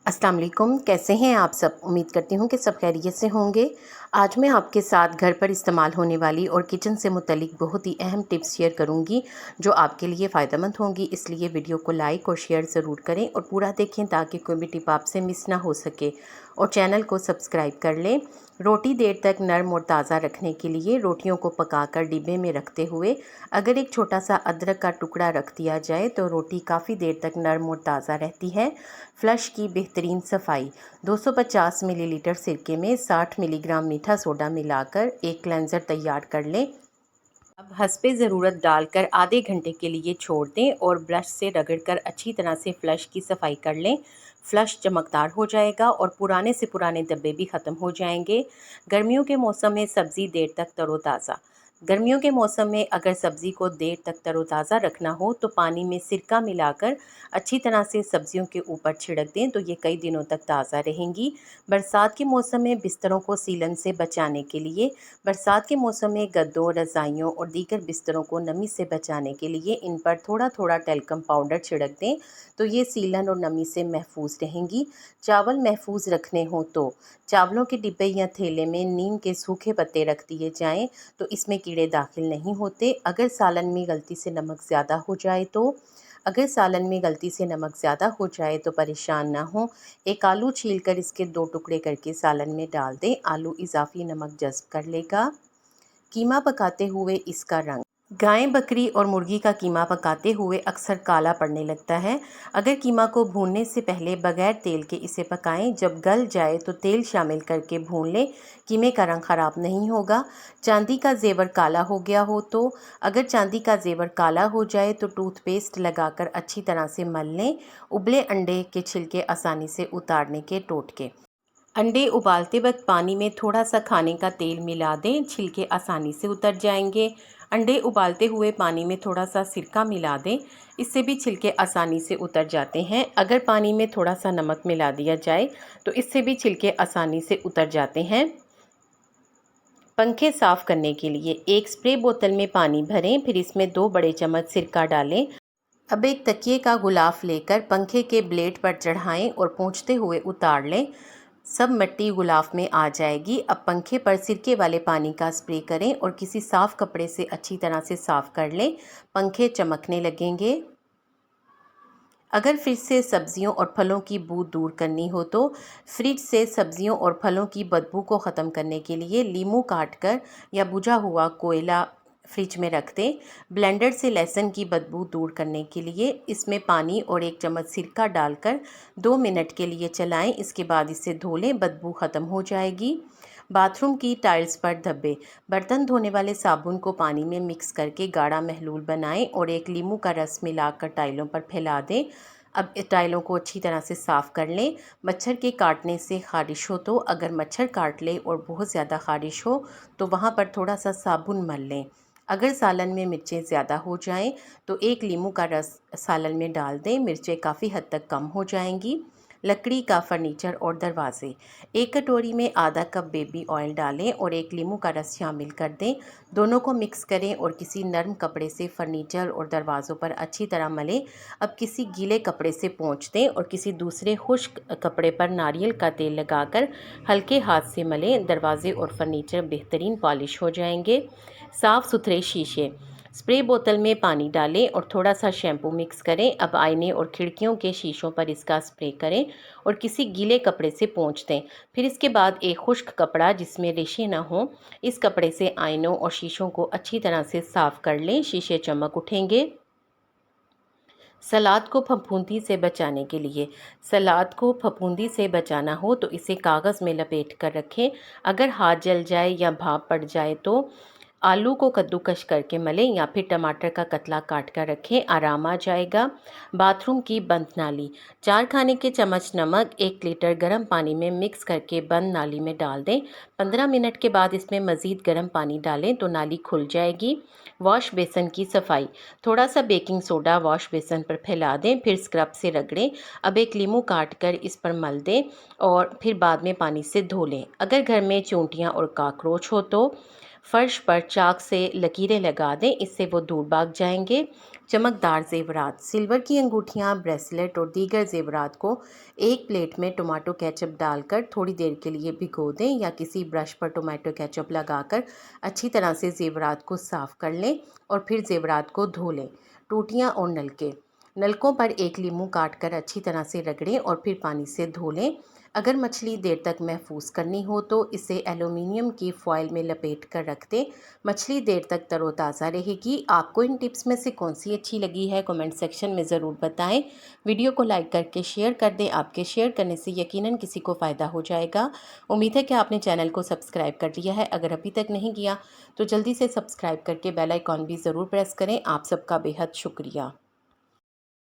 अस्सलाम वालेकुम, कैसे हैं आप सब। उम्मीद करती हूँ कि सब खैरियत से होंगे। आज मैं आपके साथ घर पर इस्तेमाल होने वाली और किचन से मुतल्लिक बहुत ही अहम टिप्स शेयर करूँगी जो आपके लिए फ़ायदेमंद होंगी। इसलिए वीडियो को लाइक और शेयर ज़रूर करें और पूरा देखें ताकि कोई भी टिप आपसे मिस ना हो सके, और चैनल को सब्सक्राइब कर लें। रोटी देर तक नरम और ताज़ा रखने के लिए रोटियों को पकाकर डिब्बे में रखते हुए अगर एक छोटा सा अदरक का टुकड़ा रख दिया जाए तो रोटी काफ़ी देर तक नरम और ताज़ा रहती है। फ्लश की बेहतरीन सफाई। 250 मिलीलीटर सिरके में 60 मिलीग्राम मीठा सोडा मिलाकर एक क्लेंज़र तैयार कर लें। अब हस्बे ज़रूरत डालकर आधे घंटे के लिए छोड़ दें और ब्रश से रगड़कर अच्छी तरह से फ़्लश की सफाई कर लें। फ़्लश चमकदार हो जाएगा और पुराने से पुराने धब्बे भी ख़त्म हो जाएंगे। गर्मियों के मौसम में सब्ज़ी देर तक तरोताज़ा। गर्मियों के मौसम में अगर सब्ज़ी को देर तक तरोताज़ा रखना हो तो पानी में सिरका मिलाकर अच्छी तरह से सब्जियों के ऊपर छिड़क दें तो ये कई दिनों तक ताज़ा रहेंगी। बरसात के मौसम में बिस्तरों को सीलन से बचाने के लिए बरसात के मौसम में गद्दों, रज़ाइयों और दीगर बिस्तरों को नमी से बचाने के लिए इन पर थोड़ा थोड़ा टेल्कम पाउडर छिड़क दें तो ये सीलन और नमी से महफूज रहेंगी। चावल महफूज रखने हों तो चावलों के डिब्बे या थैले में नीम के सूखे पत्ते रख दिए जाएं तो इसमें कीड़े दाखिल नहीं होते। अगर सालन में गलती से नमक ज़्यादा हो जाए तो परेशान ना हो। एक आलू छीलकर इसके 2 टुकड़े करके सालन में डाल दें। आलू इजाफी नमक जज़्ब कर लेगा। कीमा पकाते हुए इसका रंग। गाय, बकरी और मुर्गी का कीमा पकाते हुए अक्सर काला पड़ने लगता है। अगर कीमा को भूनने से पहले बगैर तेल के इसे पकाएं, जब गल जाए तो तेल शामिल करके भून लें। कीमे का रंग ख़राब नहीं होगा। चांदी का जेवर काला हो गया हो तो अगर चांदी का जेवर काला हो जाए तो टूथपेस्ट लगाकर अच्छी तरह से मल लें। उबले अंडे के छिलके आसानी से उतारने के टोटके। अंडे उबालते वक्त पानी में थोड़ा सा खाने का तेल मिला दें, छिलके आसानी से उतर जाएंगे। अंडे उबालते हुए पानी में थोड़ा सा सिरका मिला दें, इससे भी छिलके आसानी से उतर जाते हैं। अगर पानी में थोड़ा सा नमक मिला दिया जाए तो इससे भी छिलके आसानी से उतर जाते हैं। पंखे साफ़ करने के लिए एक स्प्रे बोतल में पानी भरें, फिर इसमें 2 बड़े चम्मच सिरका डालें। अब एक तकिए का गुलाफ लेकर पंखे के ब्लेड पर चढ़ाएं और पोंछते हुए उतार लें। सब मिट्टी गुलाफ में आ जाएगी। अब पंखे पर सिरके वाले पानी का स्प्रे करें और किसी साफ़ कपड़े से अच्छी तरह से साफ़ कर लें। पंखे चमकने लगेंगे। अगर फ्रिज से सब्जियों और फलों की बू दूर करनी हो तो फ्रिज से सब्जियों और फलों की बदबू को ख़त्म करने के लिए लीमू काटकर या बुझा हुआ कोयला फ्रिज में रख दें। ब्लेंडर से लहसुन की बदबू दूर करने के लिए इसमें पानी और 1 चम्मच सिरका डालकर 2 मिनट के लिए चलाएं। इसके बाद इसे धो लें, बदबू ख़त्म हो जाएगी। बाथरूम की टाइल्स पर धब्बे। बर्तन धोने वाले साबुन को पानी में मिक्स करके गाढ़ा महलूल बनाएं और एक नींबू का रस मिलाकर टाइलों पर फैला दें। अब टाइलों को अच्छी तरह से साफ़ कर लें। मच्छर के काटने से ख़ारिश हो तो अगर मच्छर काट ले और बहुत ज़्यादा ख़ारिश हो तो वहाँ पर थोड़ा सा साबुन मल लें। अगर सालन में मिर्चें ज़्यादा हो जाएं तो एक नींबू का रस सालन में डाल दें, मिर्चें काफ़ी हद तक कम हो जाएंगी। लकड़ी का फर्नीचर और दरवाजे। एक कटोरी में आधा कप बेबी ऑयल डालें और एक नींबू का रस शामिल कर दें। दोनों को मिक्स करें और किसी नरम कपड़े से फर्नीचर और दरवाज़ों पर अच्छी तरह मलें। अब किसी गीले कपड़े से पोंछ दें और किसी दूसरे खुश्क कपड़े पर नारियल का तेल लगाकर हल्के हाथ से मलें। दरवाजे और फर्नीचर बेहतरीन पॉलिश हो जाएंगे। साफ़ सुथरे शीशे। स्प्रे बोतल में पानी डालें और थोड़ा सा शैम्पू मिक्स करें। अब आईने और खिड़कियों के शीशों पर इसका स्प्रे करें और किसी गीले कपड़े से पोंछ दें। फिर इसके बाद एक खुश्क कपड़ा जिसमें रेशे ना हो, इस कपड़े से आईनों और शीशों को अच्छी तरह से साफ़ कर लें, शीशे चमक उठेंगे। सलाद को फफूंदी से बचाने के लिए। सलाद को फफूंदी से बचाना हो तो इसे कागज़ में लपेट कर रखें। अगर हाथ जल जाए या भाप पड़ जाए तो आलू को कद्दूकस करके मलें या फिर टमाटर का कतला काट कर रखें, आराम आ जाएगा। बाथरूम की बंद नाली। 4 खाने के चम्मच नमक 1 लीटर गर्म पानी में मिक्स करके बंद नाली में डाल दें। 15 मिनट के बाद इसमें मज़ीद गर्म पानी डालें तो नाली खुल जाएगी। वॉश बेसन की सफाई। थोड़ा सा बेकिंग सोडा वॉश बेसन पर फैला दें, फिर स्क्रब से रगड़ें। अब एक नींबू काट कर इस पर मल दें और फिर बाद में पानी से धो लें। अगर घर में चूंटियाँ और काकरोच हो तो फर्श पर चाक से लकीरें लगा दें, इससे वो दूर भाग जाएंगे। चमकदार जेवरात, सिल्वर की अंगूठियां, ब्रेसलेट और दीगर जेवरात को एक प्लेट में टोमेटो केचप डालकर थोड़ी देर के लिए भिगो दें या किसी ब्रश पर टोमेटो केचप लगाकर अच्छी तरह से जेवरात को साफ़ कर लें और फिर जेवरात को धो लें। टूटियाँ और नलके, नलकों पर एक लीमू काट कर अच्छी तरह से रगड़ें और फिर पानी से धो लें। अगर मछली देर तक महफूज करनी हो तो इसे एल्युमिनियम की फॉइल में लपेट कर रख दें। मछली देर तक तरोताज़ा रहेगी। आपको इन टिप्स में से कौन सी अच्छी लगी है कमेंट सेक्शन में ज़रूर बताएं। वीडियो को लाइक करके शेयर कर दें। आपके शेयर करने से यकीनन किसी को फ़ायदा हो जाएगा। उम्मीद है कि आपने चैनल को सब्सक्राइब कर लिया है। अगर अभी तक नहीं किया तो जल्दी से सब्सक्राइब करके बेल आइकॉन भी ज़रूर प्रेस करें। आप सबका बेहद शुक्रिया।